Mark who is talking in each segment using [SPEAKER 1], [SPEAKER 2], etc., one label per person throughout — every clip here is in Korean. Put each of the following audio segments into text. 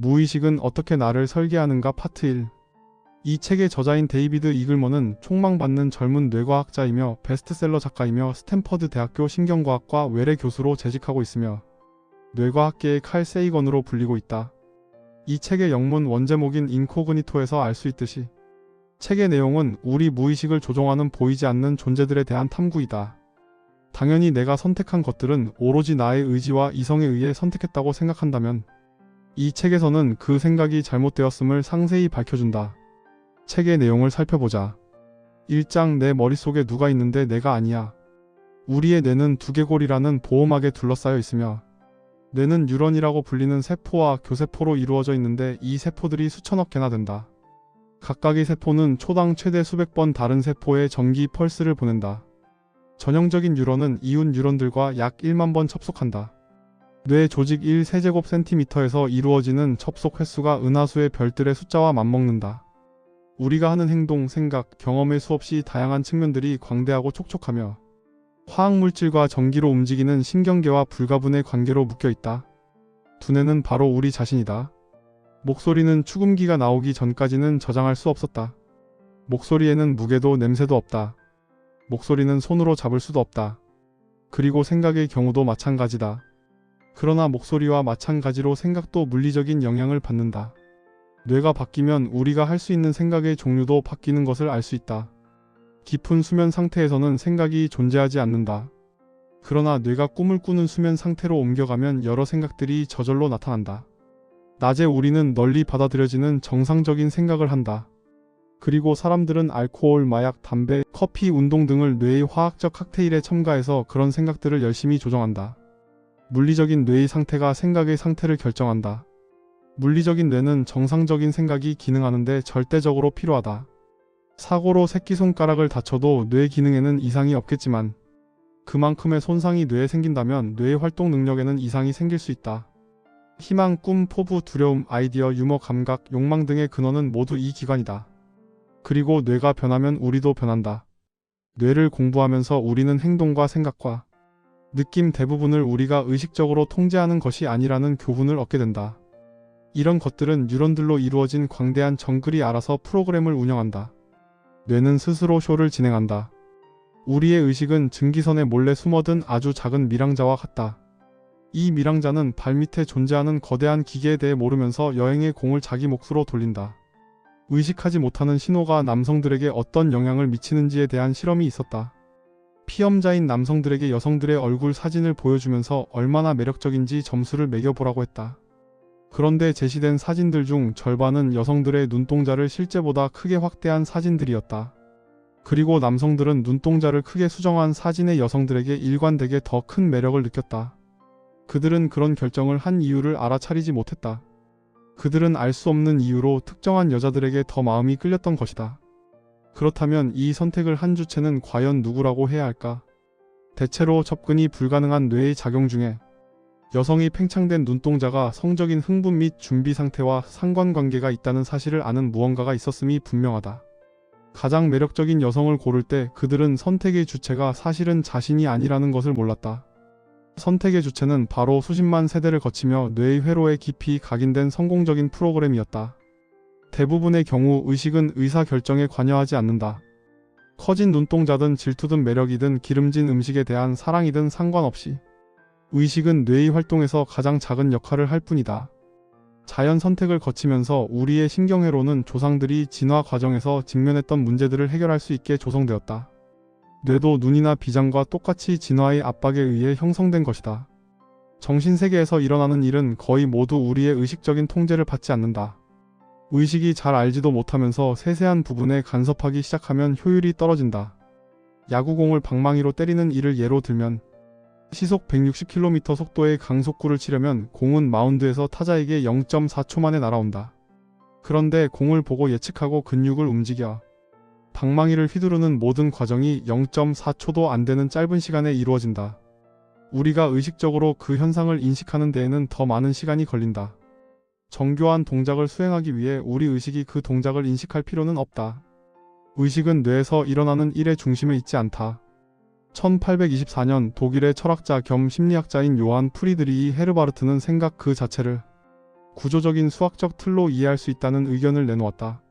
[SPEAKER 1] 무의식은 어떻게 나를 설계하는가 파트 1. 이 책의 저자인 데이비드 이글먼은 촉망받는 젊은 뇌과학자이며 베스트셀러 작가이며 스탠퍼드 대학교 신경과학과 외래 교수로 재직하고 있으며 뇌과학계의 칼 세이건으로 불리고 있다. 이 책의 영문 원제목인 인코그니토에서 알 수 있듯이 책의 내용은 우리 무의식을 조종하는 보이지 않는 존재들에 대한 탐구이다. 당연히 내가 선택한 것들은 오로지 나의 의지와 이성에 의해 선택했다고 생각한다면 이 책에서는 그 생각이 잘못되었음을 상세히 밝혀준다. 책의 내용을 살펴보자. 1장 내 머릿속에 누가 있는데 내가 아니야. 우리의 뇌는 두개골이라는 보호막에 둘러싸여 있으며 뇌는 뉴런이라고 불리는 세포와 교세포로 이루어져 있는데 이 세포들이 수천억 개나 된다. 각각의 세포는 초당 최대 수백 번 다른 세포에 전기 펄스를 보낸다. 전형적인 뉴런은 이웃 뉴런들과 약 1만 번 접속한다. 뇌 조직 1세제곱센티미터에서 이루어지는 접속 횟수가 은하수의 별들의 숫자와 맞먹는다. 우리가 하는 행동, 생각, 경험의 수없이 다양한 측면들이 광대하고 촉촉하며 화학물질과 전기로 움직이는 신경계와 불가분의 관계로 묶여있다. 두뇌는 바로 우리 자신이다. 목소리는 축음기가 나오기 전까지는 저장할 수 없었다. 목소리에는 무게도 냄새도 없다. 목소리는 손으로 잡을 수도 없다. 그리고 생각의 경우도 마찬가지다. 그러나 목소리와 마찬가지로 생각도 물리적인 영향을 받는다. 뇌가 바뀌면 우리가 할 수 있는 생각의 종류도 바뀌는 것을 알 수 있다. 깊은 수면 상태에서는 생각이 존재하지 않는다. 그러나 뇌가 꿈을 꾸는 수면 상태로 옮겨가면 여러 생각들이 저절로 나타난다. 낮에 우리는 널리 받아들여지는 정상적인 생각을 한다. 그리고 사람들은 알코올, 마약, 담배, 커피, 운동 등을 뇌의 화학적 칵테일에 첨가해서 그런 생각들을 열심히 조정한다. 물리적인 뇌의 상태가 생각의 상태를 결정한다. 물리적인 뇌는 정상적인 생각이 기능하는데 절대적으로 필요하다. 사고로 새끼손가락을 다쳐도 뇌 기능에는 이상이 없겠지만 그만큼의 손상이 뇌에 생긴다면 뇌의 활동 능력에는 이상이 생길 수 있다. 희망, 꿈, 포부, 두려움, 아이디어, 유머, 감각, 욕망 등의 근원은 모두 이 기관이다. 그리고 뇌가 변하면 우리도 변한다. 뇌를 공부하면서 우리는 행동과 생각과 느낌 대부분을 우리가 의식적으로 통제하는 것이 아니라는 교훈을 얻게 된다. 이런 것들은 뉴런들로 이루어진 광대한 정글이 알아서 프로그램을 운영한다. 뇌는 스스로 쇼를 진행한다. 우리의 의식은 증기선에 몰래 숨어든 아주 작은 밀항자와 같다. 이 밀항자는 발밑에 존재하는 거대한 기계에 대해 모르면서 여행의 공을 자기 몫으로 돌린다. 의식하지 못하는 신호가 남성들에게 어떤 영향을 미치는지에 대한 실험이 있었다. 피험자인 남성들에게 여성들의 얼굴 사진을 보여주면서 얼마나 매력적인지 점수를 매겨보라고 했다. 그런데 제시된 사진들 중 절반은 여성들의 눈동자를 실제보다 크게 확대한 사진들이었다. 그리고 남성들은 눈동자를 크게 수정한 사진의 여성들에게 일관되게 더 큰 매력을 느꼈다. 그들은 그런 결정을 한 이유를 알아차리지 못했다. 그들은 알 수 없는 이유로 특정한 여자들에게 더 마음이 끌렸던 것이다. 그렇다면 이 선택을 한 주체는 과연 누구라고 해야 할까? 대체로 접근이 불가능한 뇌의 작용 중에 여성이 팽창된 눈동자가 성적인 흥분 및 준비 상태와 상관관계가 있다는 사실을 아는 무언가가 있었음이 분명하다. 가장 매력적인 여성을 고를 때 그들은 선택의 주체가 사실은 자신이 아니라는 것을 몰랐다. 선택의 주체는 바로 수십만 세대를 거치며 뇌의 회로에 깊이 각인된 성공적인 프로그램이었다. 대부분의 경우 의식은 의사결정에 관여하지 않는다. 커진 눈동자든 질투든 매력이든 기름진 음식에 대한 사랑이든 상관없이 의식은 뇌의 활동에서 가장 작은 역할을 할 뿐이다. 자연 선택을 거치면서 우리의 신경회로는 조상들이 진화 과정에서 직면했던 문제들을 해결할 수 있게 조성되었다. 뇌도 눈이나 비장과 똑같이 진화의 압박에 의해 형성된 것이다. 정신세계에서 일어나는 일은 거의 모두 우리의 의식적인 통제를 받지 않는다. 의식이 잘 알지도 못하면서 세세한 부분에 간섭하기 시작하면 효율이 떨어진다. 야구공을 방망이로 때리는 일을 예로 들면 시속 160km 속도의 강속구를 치려면 공은 마운드에서 타자에게 0.4초 만에 날아온다. 그런데 공을 보고 예측하고 근육을 움직여 방망이를 휘두르는 모든 과정이 0.4초도 안 되는 짧은 시간에 이루어진다. 우리가 의식적으로 그 현상을 인식하는 데에는 더 많은 시간이 걸린다. 정교한 동작을 수행하기 위해 우리 의식이 그 동작을 인식할 필요는 없다. 의식은 뇌에서 일어나는 일의 중심에 있지 않다. 1824년 독일의 철학자 겸 심리학자인 요한 프리드리히 헤르바르트는 생각 그 자체를 구조적인 수학적 틀로 이해할 수 있다는 의견을 내놓았다.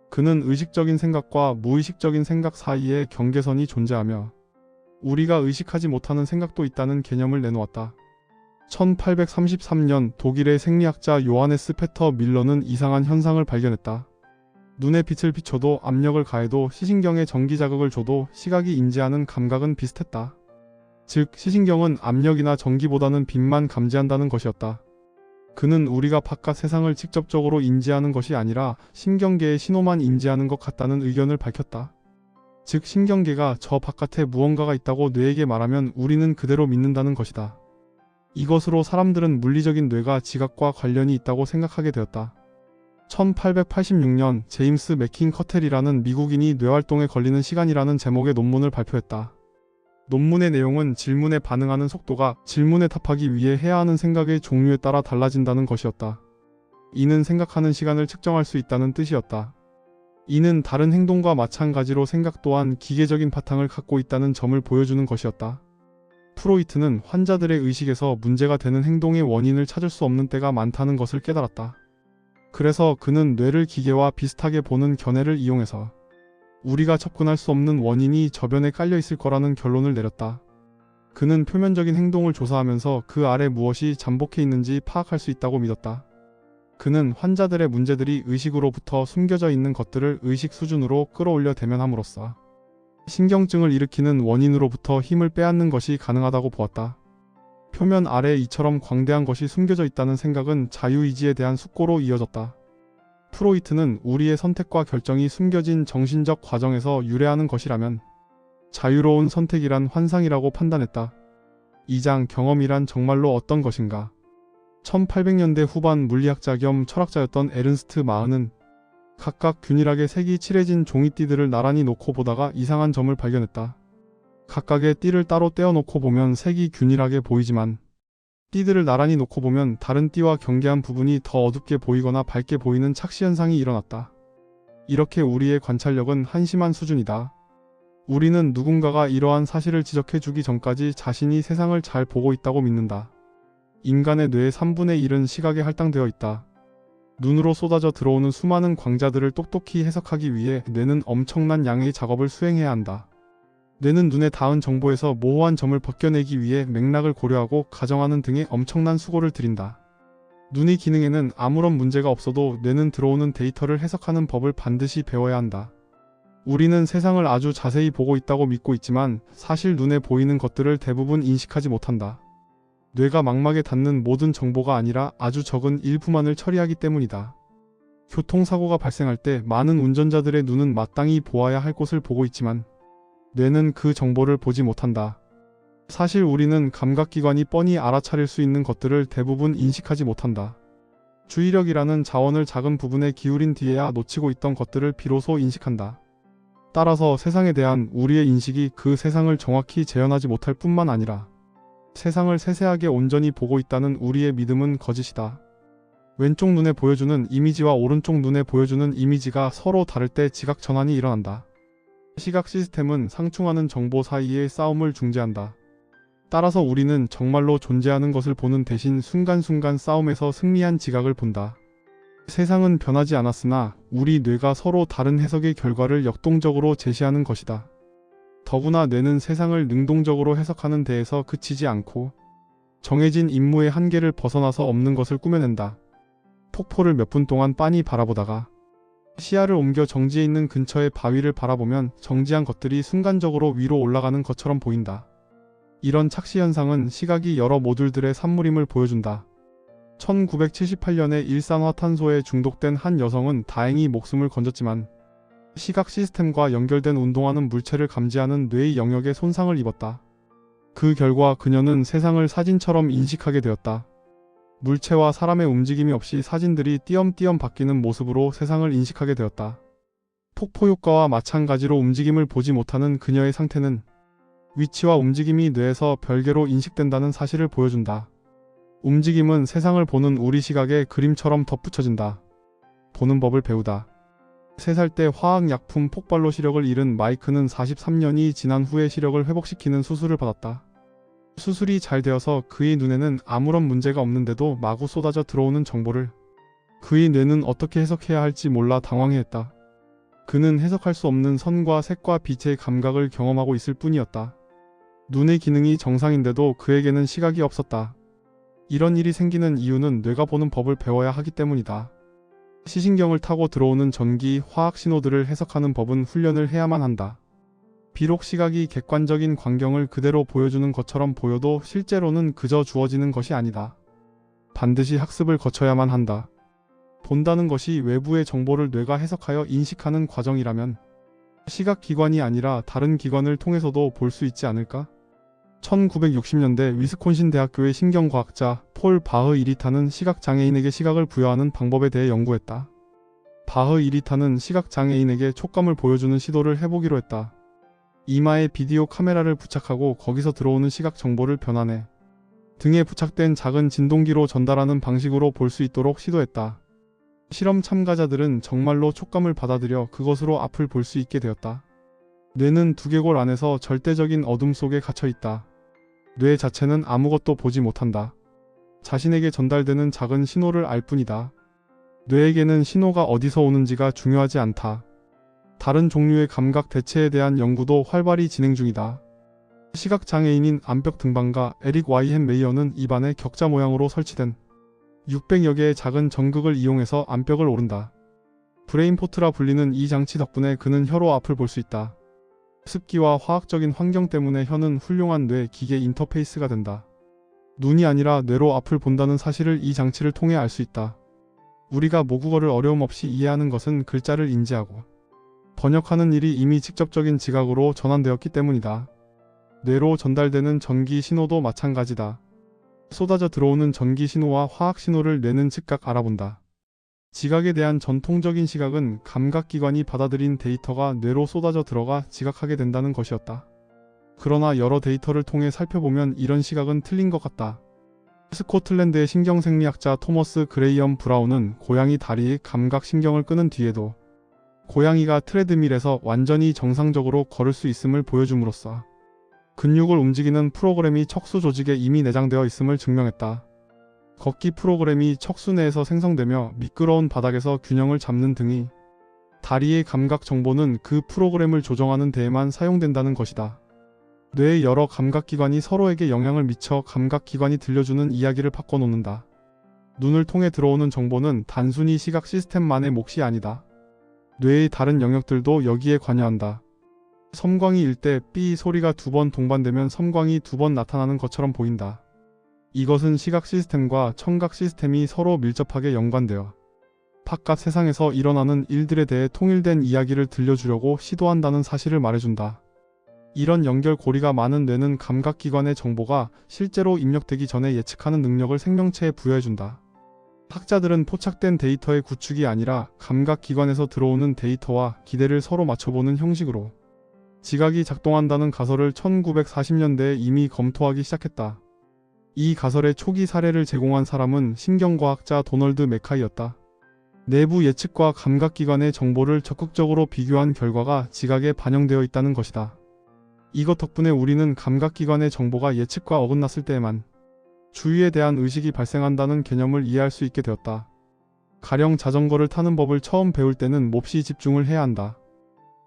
[SPEAKER 1] 그는 의식적인 생각과 무의식적인 생각 사이에 경계선이 존재하며 우리가 의식하지 못하는 생각도 있다는 개념을 내놓았다. 1833년 독일의 생리학자 요하네스 페터 밀러는 이상한 현상을 발견했다. 눈에 빛을 비춰도 압력을 가해도 시신경에 전기 자극을 줘도 시각이 인지하는 감각은 비슷했다. 즉, 시신경은 압력이나 전기보다는 빛만 감지한다는 것이었다. 그는 우리가 바깥 세상을 직접적으로 인지하는 것이 아니라 신경계의 신호만 인지하는 것 같다는 의견을 밝혔다. 즉, 신경계가 저 바깥에 무언가가 있다고 뇌에게 말하면 우리는 그대로 믿는다는 것이다. 이것으로 사람들은 물리적인 뇌가 지각과 관련이 있다고 생각하게 되었다. 1886년 제임스 맥킨커텔이라는 미국인이 뇌활동에 걸리는 시간이라는 제목의 논문을 발표했다. 논문의 내용은 질문에 반응하는 속도가 질문에 답하기 위해 해야 하는 생각의 종류에 따라 달라진다는 것이었다. 이는 생각하는 시간을 측정할 수 있다는 뜻이었다. 이는 다른 행동과 마찬가지로 생각 또한 기계적인 바탕을 갖고 있다는 점을 보여주는 것이었다. 프로이트는 환자들의 의식에서 문제가 되는 행동의 원인을 찾을 수 없는 때가 많다는 것을 깨달았다. 그래서 그는 뇌를 기계와 비슷하게 보는 견해를 이용해서 우리가 접근할 수 없는 원인이 저변에 깔려 있을 거라는 결론을 내렸다. 그는 표면적인 행동을 조사하면서 그 아래 무엇이 잠복해 있는지 파악할 수 있다고 믿었다. 그는 환자들의 문제들이 의식으로부터 숨겨져 있는 것들을 의식 수준으로 끌어올려 대면함으로써 신경증을 일으키는 원인으로부터 힘을 빼앗는 것이 가능하다고 보았다. 표면 아래 이처럼 광대한 것이 숨겨져 있다는 생각은 자유의지에 대한 숙고로 이어졌다. 프로이트는 우리의 선택과 결정이 숨겨진 정신적 과정에서 유래하는 것이라면 자유로운 선택이란 환상이라고 판단했다. 2장 경험이란 정말로 어떤 것인가? 1800년대 후반 물리학자 겸 철학자였던 에른스트 마흐는 각각 균일하게 색이 칠해진 종이띠들을 나란히 놓고 보다가 이상한 점을 발견했다. 각각의 띠를 따로 떼어놓고 보면 색이 균일하게 보이지만 띠들을 나란히 놓고 보면 다른 띠와 경계한 부분이 더 어둡게 보이거나 밝게 보이는 착시 현상이 일어났다. 이렇게 우리의 관찰력은 한심한 수준이다. 우리는 누군가가 이러한 사실을 지적해주기 전까지 자신이 세상을 잘 보고 있다고 믿는다. 인간의 뇌의 3분의 1은 시각에 할당되어 있다. 눈으로 쏟아져 들어오는 수많은 광자들을 똑똑히 해석하기 위해 뇌는 엄청난 양의 작업을 수행해야 한다. 뇌는 눈에 닿은 정보에서 모호한 점을 벗겨내기 위해 맥락을 고려하고 가정하는 등의 엄청난 수고를 들인다. 눈의 기능에는 아무런 문제가 없어도 뇌는 들어오는 데이터를 해석하는 법을 반드시 배워야 한다. 우리는 세상을 아주 자세히 보고 있다고 믿고 있지만 사실 눈에 보이는 것들을 대부분 인식하지 못한다. 뇌가 망막에 닿는 모든 정보가 아니라 아주 적은 일부만을 처리하기 때문이다. 교통사고가 발생할 때 많은 운전자들의 눈은 마땅히 보아야 할 곳을 보고 있지만 뇌는 그 정보를 보지 못한다. 사실 우리는 감각기관이 뻔히 알아차릴 수 있는 것들을 대부분 인식하지 못한다. 주의력이라는 자원을 작은 부분에 기울인 뒤에야 놓치고 있던 것들을 비로소 인식한다. 따라서 세상에 대한 우리의 인식이 그 세상을 정확히 재현하지 못할 뿐만 아니라 세상을 세세하게 온전히 보고 있다는 우리의 믿음은 거짓이다. 왼쪽 눈에 보여주는 이미지와 오른쪽 눈에 보여주는 이미지가 서로 다를 때 지각 전환이 일어난다. 시각 시스템은 상충하는 정보 사이의 싸움을 중재한다. 따라서 우리는 정말로 존재하는 것을 보는 대신 순간순간 싸움에서 승리한 지각을 본다. 세상은 변하지 않았으나 우리 뇌가 서로 다른 해석의 결과를 역동적으로 제시하는 것이다. 더구나 뇌는 세상을 능동적으로 해석하는 데에서 그치지 않고 정해진 임무의 한계를 벗어나서 없는 것을 꾸며낸다. 폭포를 몇 분 동안 빤히 바라보다가 시야를 옮겨 정지해 있는 근처의 바위를 바라보면 정지한 것들이 순간적으로 위로 올라가는 것처럼 보인다. 이런 착시 현상은 시각이 여러 모듈들의 산물임을 보여준다. 1978년에 일산화탄소에 중독된 한 여성은 다행히 목숨을 건졌지만 시각 시스템과 연결된 운동하는 물체를 감지하는 뇌의 영역에 손상을 입었다. 그 결과 그녀는 세상을 사진처럼 인식하게 되었다. 물체와 사람의 움직임이 없이 사진들이 띄엄띄엄 바뀌는 모습으로 세상을 인식하게 되었다. 폭포 효과와 마찬가지로 움직임을 보지 못하는 그녀의 상태는 위치와 움직임이 뇌에서 별개로 인식된다는 사실을 보여준다. 움직임은 세상을 보는 우리 시각에 그림처럼 덧붙여진다. 보는 법을 배우다. 3살 때 화학약품 폭발로 시력을 잃은 마이크는 43년이 지난 후에 시력을 회복시키는 수술을 받았다. 수술이 잘 되어서 그의 눈에는 아무런 문제가 없는데도 마구 쏟아져 들어오는 정보를 그의 뇌는 어떻게 해석해야 할지 몰라 당황해했다. 그는 해석할 수 없는 선과 색과 빛의 감각을 경험하고 있을 뿐이었다. 눈의 기능이 정상인데도 그에게는 시각이 없었다. 이런 일이 생기는 이유는 뇌가 보는 법을 배워야 하기 때문이다. 시신경을 타고 들어오는 전기, 화학 신호들을 해석하는 법은 훈련을 해야만 한다. 비록 시각이 객관적인 광경을 그대로 보여주는 것처럼 보여도 실제로는 그저 주어지는 것이 아니다. 반드시 학습을 거쳐야만 한다. 본다는 것이 외부의 정보를 뇌가 해석하여 인식하는 과정이라면 시각기관이 아니라 다른 기관을 통해서도 볼 수 있지 않을까? 1960년대 위스콘신 대학교의 신경과학자 폴 바흐 이리타는 시각장애인에게 시각을 부여하는 방법에 대해 연구했다. 바흐 이리타는 시각장애인에게 촉감을 보여주는 시도를 해보기로 했다. 이마에 비디오 카메라를 부착하고 거기서 들어오는 시각 정보를 변환해 등에 부착된 작은 진동기로 전달하는 방식으로 볼 수 있도록 시도했다. 실험 참가자들은 정말로 촉감을 받아들여 그것으로 앞을 볼 수 있게 되었다. 뇌는 두개골 안에서 절대적인 어둠 속에 갇혀 있다. 뇌 자체는 아무것도 보지 못한다. 자신에게 전달되는 작은 신호를 알 뿐이다. 뇌에게는 신호가 어디서 오는지가 중요하지 않다. 다른 종류의 감각 대체에 대한 연구도 활발히 진행 중이다. 시각장애인인 암벽 등반가 에릭 와이헨 메이어는 입안에 격자 모양으로 설치된 600여 개의 작은 전극을 이용해서 암벽을 오른다. 브레인포트라 불리는 이 장치 덕분에 그는 혀로 앞을 볼 수 있다. 습기와 화학적인 환경 때문에 혀는 훌륭한 뇌 기계 인터페이스가 된다. 눈이 아니라 뇌로 앞을 본다는 사실을 이 장치를 통해 알 수 있다. 우리가 모국어를 어려움 없이 이해하는 것은 글자를 인지하고 번역하는 일이 이미 직접적인 지각으로 전환되었기 때문이다. 뇌로 전달되는 전기 신호도 마찬가지다. 쏟아져 들어오는 전기 신호와 화학 신호를 뇌는 즉각 알아본다. 지각에 대한 전통적인 시각은 감각기관이 받아들인 데이터가 뇌로 쏟아져 들어가 지각하게 된다는 것이었다. 그러나 여러 데이터를 통해 살펴보면 이런 시각은 틀린 것 같다. 스코틀랜드의 신경생리학자 토머스 그레이엄 브라운은 고양이 다리의 감각신경을 끄는 뒤에도 고양이가 트레드밀에서 완전히 정상적으로 걸을 수 있음을 보여줌으로써 근육을 움직이는 프로그램이 척수 조직에 이미 내장되어 있음을 증명했다. 걷기 프로그램이 척수 내에서 생성되며 미끄러운 바닥에서 균형을 잡는 등이 다리의 감각 정보는 그 프로그램을 조정하는 데에만 사용된다는 것이다. 뇌의 여러 감각기관이 서로에게 영향을 미쳐 감각기관이 들려주는 이야기를 바꿔놓는다. 눈을 통해 들어오는 정보는 단순히 시각 시스템만의 몫이 아니다. 뇌의 다른 영역들도 여기에 관여한다. 섬광이 일 때 삐 소리가 2번 동반되면 섬광이 2번 나타나는 것처럼 보인다. 이것은 시각 시스템과 청각 시스템이 서로 밀접하게 연관되어 바깥 세상에서 일어나는 일들에 대해 통일된 이야기를 들려주려고 시도한다는 사실을 말해준다. 이런 연결고리가 많은 뇌는 감각기관의 정보가 실제로 입력되기 전에 예측하는 능력을 생명체에 부여해준다. 학자들은 포착된 데이터의 구축이 아니라 감각기관에서 들어오는 데이터와 기대를 서로 맞춰보는 형식으로 지각이 작동한다는 가설을 1940년대에 이미 검토하기 시작했다. 이 가설의 초기 사례를 제공한 사람은 신경과학자 도널드 맥카이였다. 내부 예측과 감각기관의 정보를 적극적으로 비교한 결과가 지각에 반영되어 있다는 것이다. 이것 덕분에 우리는 감각기관의 정보가 예측과 어긋났을 때에만 주의에 대한 의식이 발생한다는 개념을 이해할 수 있게 되었다. 가령 자전거를 타는 법을 처음 배울 때는 몹시 집중을 해야 한다.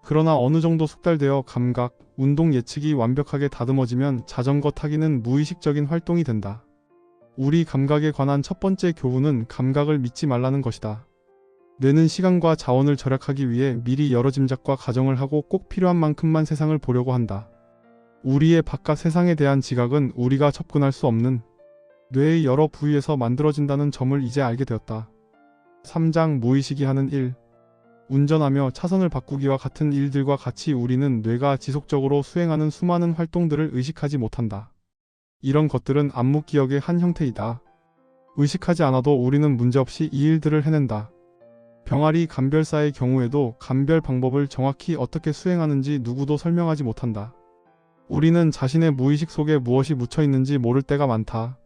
[SPEAKER 1] 그러나 어느 정도 숙달되어 감각, 운동 예측이 완벽하게 다듬어지면 자전거 타기는 무의식적인 활동이 된다. 우리 감각에 관한 첫 번째 교훈은 감각을 믿지 말라는 것이다. 뇌는 시간과 자원을 절약하기 위해 미리 여러 짐작과 가정을 하고 꼭 필요한 만큼만 세상을 보려고 한다. 우리의 바깥 세상에 대한 지각은 우리가 접근할 수 없는 뇌의 여러 부위에서 만들어진다는 점을 이제 알게 되었다. 3장 무의식이 하는 일. 운전하며 차선을 바꾸기와 같은 일들과 같이 우리는 뇌가 지속적으로 수행하는 수많은 활동들을 의식하지 못한다. 이런 것들은 암묵기억의 한 형태이다. 의식하지 않아도 우리는 문제없이 이 일들을 해낸다. 병아리 감별사의 경우에도 감별 방법을 정확히 어떻게 수행하는지 누구도 설명하지 못한다. 우리는 자신의 무의식 속에 무엇이 묻혀 있는지 모를 때가 많다.